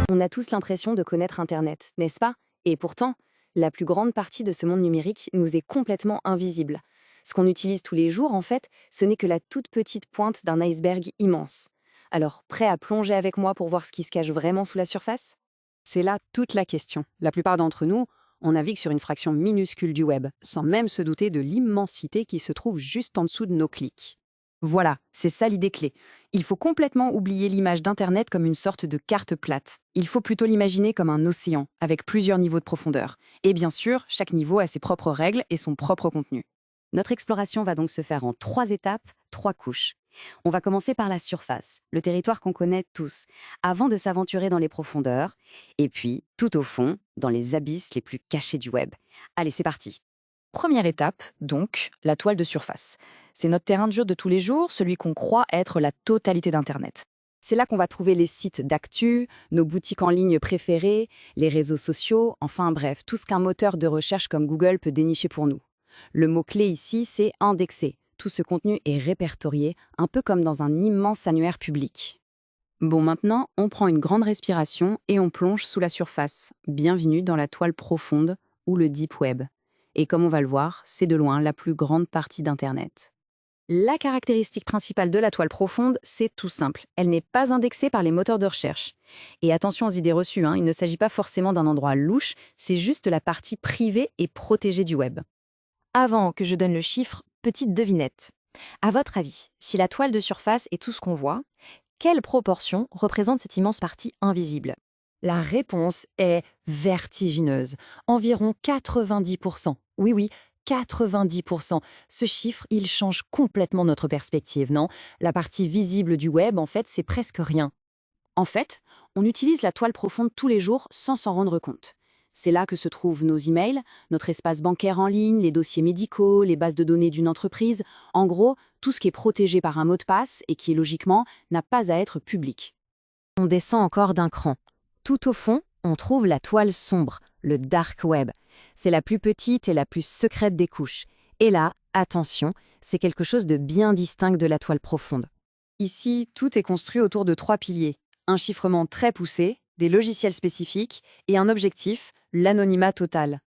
On a tous l'impression de connaître Internet, n'est-ce pas? Et pourtant, la plus grande partie de ce monde numérique nous est complètement invisible. Ce qu'on utilise tous les jours, en fait, ce n'est que la toute petite pointe d'un iceberg immense. Alors, prêt à plonger avec moi pour voir ce qui se cache vraiment sous la surface? C'est là toute la question. La plupart d'entre nous, on navigue sur une fraction minuscule du web, sans même se douter de l'immensité qui se trouve juste en dessous de nos clics. Voilà, c'est ça l'idée clé. Il faut complètement oublier l'image d'Internet comme une sorte de carte plate. Il faut plutôt l'imaginer comme un océan, avec plusieurs niveaux de profondeur. Et bien sûr, chaque niveau a ses propres règles et son propre contenu. Notre exploration va donc se faire en 3 étapes, 3 couches. On va commencer par la surface, le territoire qu'on connaît tous, avant de s'aventurer dans les profondeurs, et puis, tout au fond, dans les abysses les plus cachés du web. Allez, c'est parti. Première étape, donc, la toile de surface. C'est notre terrain de jeu de tous les jours, celui qu'on croit être la totalité d'Internet. C'est là qu'on va trouver les sites d'actu, nos boutiques en ligne préférées, les réseaux sociaux, enfin bref, tout ce qu'un moteur de recherche comme Google peut dénicher pour nous. Le mot-clé ici, c'est indexer. Tout ce contenu est répertorié, un peu comme dans un immense annuaire public. Bon, maintenant, on prend une grande respiration et on plonge sous la surface. Bienvenue dans la toile profonde ou le deep web. Et comme on va le voir, c'est de loin la plus grande partie d'Internet. La caractéristique principale de la toile profonde, c'est tout simple. Elle n'est pas indexée par les moteurs de recherche. Et attention aux idées reçues, il ne s'agit pas forcément d'un endroit louche, c'est juste la partie privée et protégée du web. Avant que je donne le chiffre, petite devinette. À votre avis, si la toile de surface est tout ce qu'on voit, quelle proportion représente cette immense partie invisible? La réponse est vertigineuse, environ 90%. Oui, oui, 90%. Ce chiffre, il change complètement notre perspective, non? La partie visible du web, en fait, c'est presque rien. En fait, on utilise la toile profonde tous les jours sans s'en rendre compte. C'est là que se trouvent nos emails, notre espace bancaire en ligne, les dossiers médicaux, les bases de données d'une entreprise. En gros, tout ce qui est protégé par un mot de passe et qui, logiquement, n'a pas à être public. On descend encore d'un cran. Tout au fond, on trouve la toile sombre, le dark web. C'est la plus petite et la plus secrète des couches. Et là, attention, c'est quelque chose de bien distinct de la toile profonde. Ici, tout est construit autour de 3 piliers. Un chiffrement très poussé, des logiciels spécifiques et un objectif, l'anonymat total.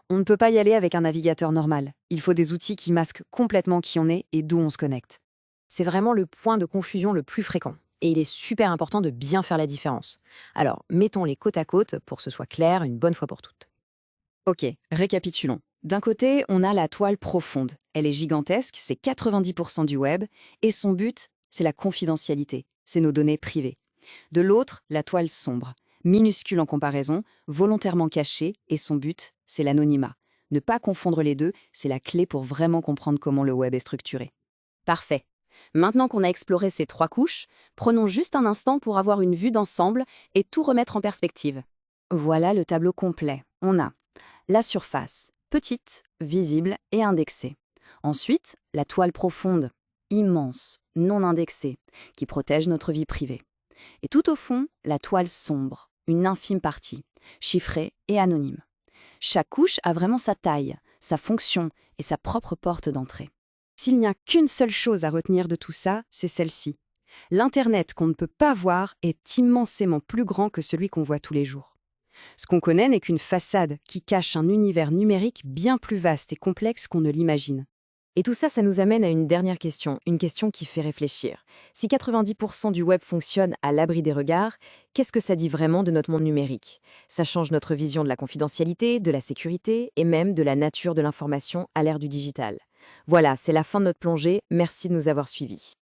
On ne peut pas y aller avec un navigateur normal. Il faut des outils qui masquent complètement qui on est et d'où on se connecte. C'est vraiment le point de confusion le plus fréquent. Et il est super important de bien faire la différence. Alors, mettons-les côte à côte pour que ce soit clair une bonne fois pour toutes. Ok, récapitulons. D'un côté, on a la toile profonde. Elle est gigantesque, c'est 90% du web, et son but, c'est la confidentialité, c'est nos données privées. De l'autre, la toile sombre, minuscule en comparaison, volontairement cachée, et son but, c'est l'anonymat. Ne pas confondre les deux, c'est la clé pour vraiment comprendre comment le web est structuré. Parfait. Maintenant qu'on a exploré ces 3 couches, prenons juste un instant pour avoir une vue d'ensemble et tout remettre en perspective. Voilà le tableau complet. On a la surface, petite, visible et indexée. Ensuite, la toile profonde, immense, non indexée, qui protège notre vie privée. Et tout au fond, la toile sombre, une infime partie, chiffrée et anonyme. Chaque couche a vraiment sa taille, sa fonction et sa propre porte d'entrée. S'il n'y a qu'une seule chose à retenir de tout ça, c'est celle-ci. L'Internet qu'on ne peut pas voir est immensément plus grand que celui qu'on voit tous les jours. Ce qu'on connaît n'est qu'une façade qui cache un univers numérique bien plus vaste et complexe qu'on ne l'imagine. Et tout ça, ça nous amène à une dernière question, une question qui fait réfléchir. Si 90% du web fonctionne à l'abri des regards, qu'est-ce que ça dit vraiment de notre monde numérique? Ça change notre vision de la confidentialité, de la sécurité et même de la nature de l'information à l'ère du digital. Voilà, c'est la fin de notre plongée. Merci de nous avoir suivis.